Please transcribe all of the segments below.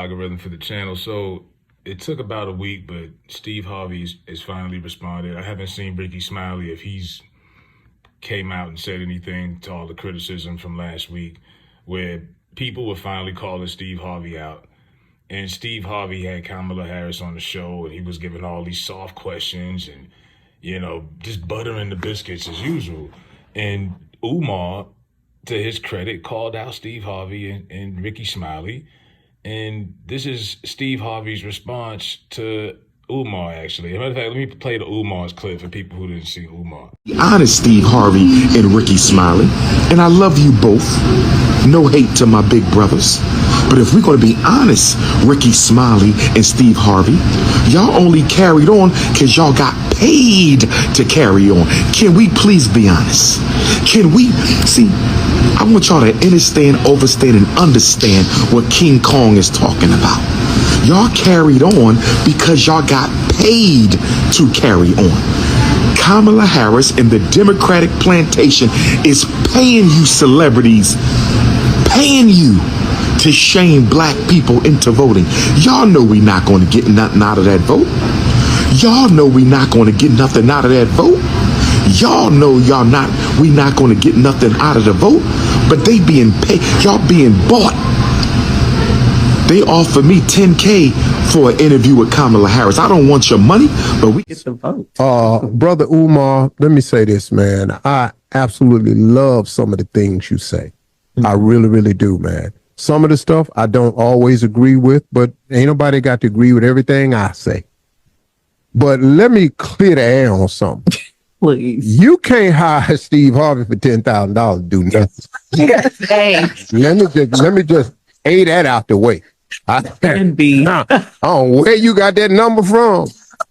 algorithm for the channel. So it took about a week, but Steve Harvey is finally responded. I haven't seen Ricky Smiley if he's came out and said anything to all the criticism from last week, where people were finally calling Steve Harvey out. And Steve Harvey had Kamala Harris on the show, and he was giving all these soft questions and, just buttering the biscuits as usual. And Umar, to his credit, called out Steve Harvey and Ricky Smiley. And this is Steve Harvey's response to Umar, actually. As a matter of fact, let me play the Umar's clip for people who didn't see Umar. Honest Steve Harvey and Ricky Smiley, and I love you both. No hate to my big brothers. But if we're going to be honest, Ricky Smiley and Steve Harvey, y'all only carried on because y'all got paid to carry on. Can we please be honest? Can we see? I want y'all to understand, overstand, and understand what King Kong is talking about. Y'all carried on because y'all got paid to carry on. Kamala Harris and the Democratic plantation is paying you celebrities, paying you to shame black people into voting. Y'all know we not going to get nothing out of that vote. Y'all know we not going to get nothing out of that vote. Y'all know we not going to get nothing out of the vote. But they being paid, y'all being bought. They offer me $10K for an interview with Kamala Harris. I don't want your money, but we get the vote. Brother Umar, let me say this, man. I absolutely love some of the things you say. I really, really do, man. Some of the stuff I don't always agree with, but ain't nobody got to agree with everything I say. But let me clear the air on something. Please. You can't hire Steve Harvey for $10,000 to do nothing. Thanks. Let me just A that out the way. I don't know where you got that number from,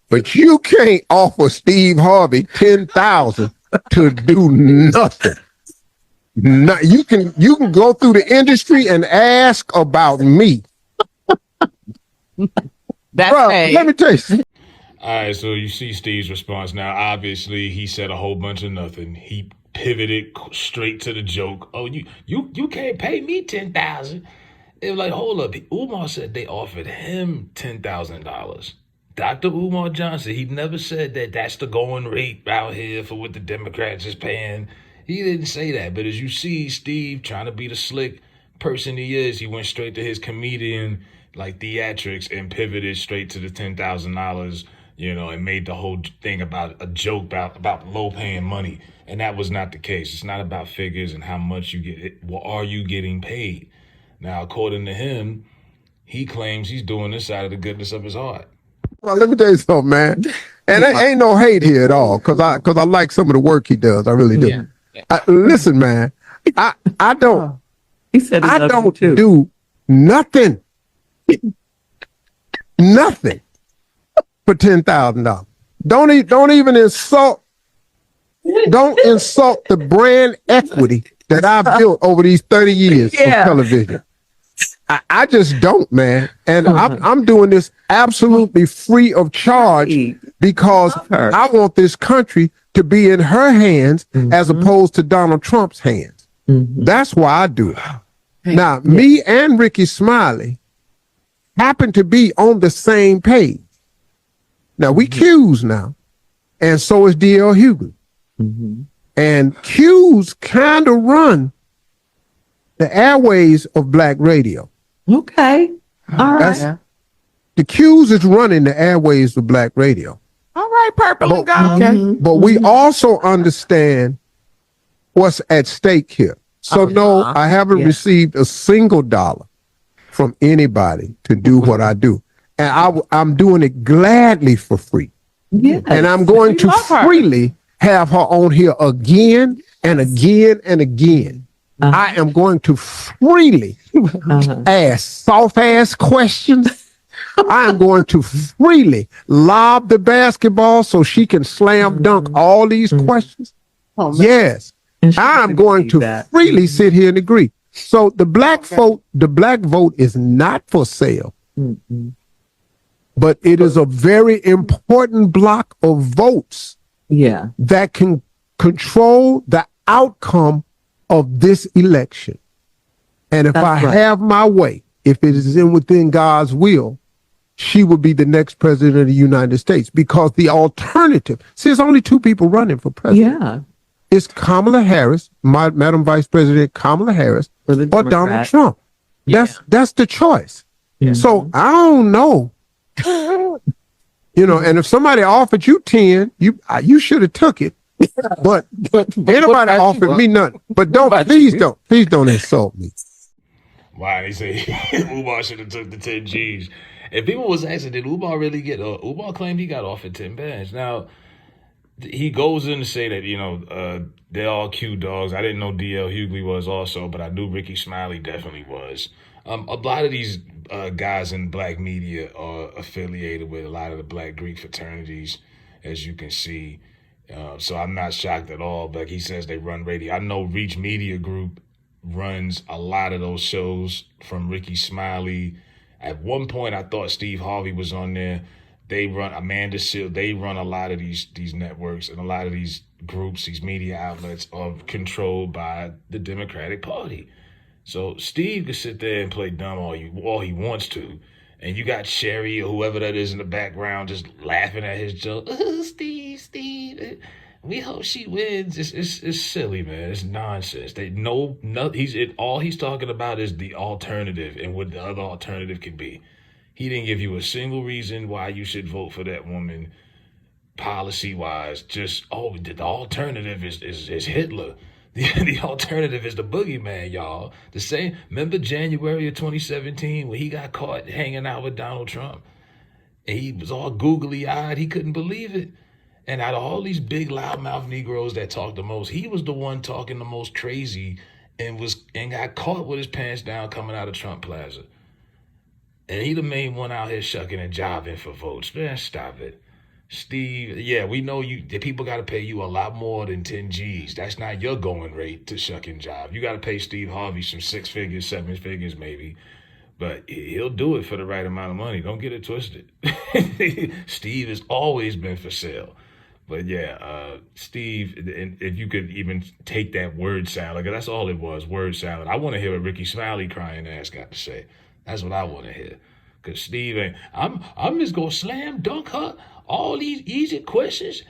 but you can't offer Steve Harvey $10,000 to do nothing. No, you can go through the industry and ask about me. Let me tell you. All right, so you see Steve's response now. Obviously, he said a whole bunch of nothing. He pivoted straight to the joke. Oh, you can't pay me $10,000. It was like, hold up. Umar said they offered him $10,000. Dr. Umar Johnson, he never said that that's the going rate out here for what the Democrats is paying. He didn't say that. But as you see Steve trying to be the slick person he is, he went straight to his comedian like theatrics and pivoted straight to the $10,000, and made the whole thing about a joke about low paying money. And that was not the case. It's not about figures and how much you get. Well, are you getting paid? Now, according to him, he claims he's doing this out of the goodness of his heart. Well, let me tell you something, man. And there ain't no hate here at all, because I like some of the work he does. I really do. Yeah. Listen, man, I don't. He said I don't do nothing, nothing for $10,000. Don't even insult. Don't insult the brand equity that I've built over these 30 years of television. I just don't, man. And I'm doing this absolutely free of charge because I want this country to be in her hands as opposed to Donald Trump's hands. That's why I do it. Now, me and Ricky Smiley happen to be on the same page. Now, we Q's now, and so is D.L. Hughley. And Q's kind of run the airways of black radio. Okay. All right. The Q's is running the airways of black radio. All right, Purple and Gold. Okay. But we also understand what's at stake here. So no, I haven't received a single dollar from anybody to do what I do. And I'm doing it gladly for free. Yes. And I'm going to freely have her on here again and again and again. I am going to freely ask soft-ass questions. I am going to freely lob the basketball so she can slam dunk all these questions. Yes. I am going to freely sit here and agree. So the black vote is not for sale. But it is a very important block of votes that can control the outcome of this election. And if I have my way, if it is within God's will, she would be the next president of the United States, because the alternative, see, there's only two people running for president. Yeah. It's Kamala Harris, Madam Vice President Kamala Harris, For the or Donald Democrat. Trump. That's the choice. Yeah. So I don't know. And if somebody offered you 10, you should have took it. But anybody offered me nothing. But please don't insult me. Why they say Umar should have took the 10 G's. And people was asking, did Umar really get Umar claimed he got offered 10 bands. Now, he goes in to say that, they're all cute dogs. I didn't know D.L. Hughley was also, but I knew Ricky Smiley definitely was. A lot of these guys in black media are affiliated with a lot of the black Greek fraternities, as you can see. So I'm not shocked at all. But he says they run radio. I know Reach Media Group runs a lot of those shows from Ricky Smiley. At one point, I thought Steve Harvey was on there. They run Amanda Seal. They run a lot of these networks, and a lot of these groups, these media outlets are controlled by the Democratic Party. So Steve can sit there and play dumb all he wants to. And you got Sherry or whoever that is in the background just laughing at his joke. Steve, we hope she wins. It's silly, man. It's nonsense. All he's talking about is the alternative and what the other alternative can be. He didn't give you a single reason why you should vote for that woman policy-wise. Just, the alternative is Hitler. The alternative is the boogeyman, y'all. The same, remember January of 2017 when he got caught hanging out with Donald Trump? And he was all googly-eyed. He couldn't believe it. And out of all these big loudmouth Negroes that talk the most, he was the one talking the most crazy and got caught with his pants down coming out of Trump Plaza. And he the main one out here shucking and jiving for votes. Man, stop it. Steve, yeah, we know the people got to pay you a lot more than 10 G's. That's not your going rate to shuck and jive. You got to pay Steve Harvey some 6 figures, 7 figures maybe. But he'll do it for the right amount of money. Don't get it twisted. Steve has always been for sale. But yeah, Steve, if you could even take that word salad, because that's all it was, word salad. I want to hear what Ricky Smiley crying ass got to say. That's what I want to hear. Because Steve ain't, I'm just going to slam dunk her, all these easy questions.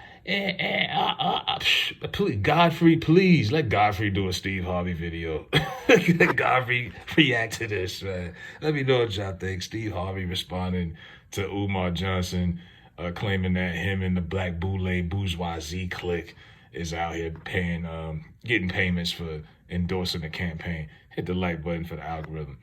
Please, Godfrey, please let Godfrey do a Steve Harvey video. Let Godfrey react to this, man. Let me know what y'all think. Steve Harvey responding to Umar Johnson, claiming that him and the black bourgeoisie clique is out here paying, getting payments for endorsing the campaign. Hit the like button for the algorithm.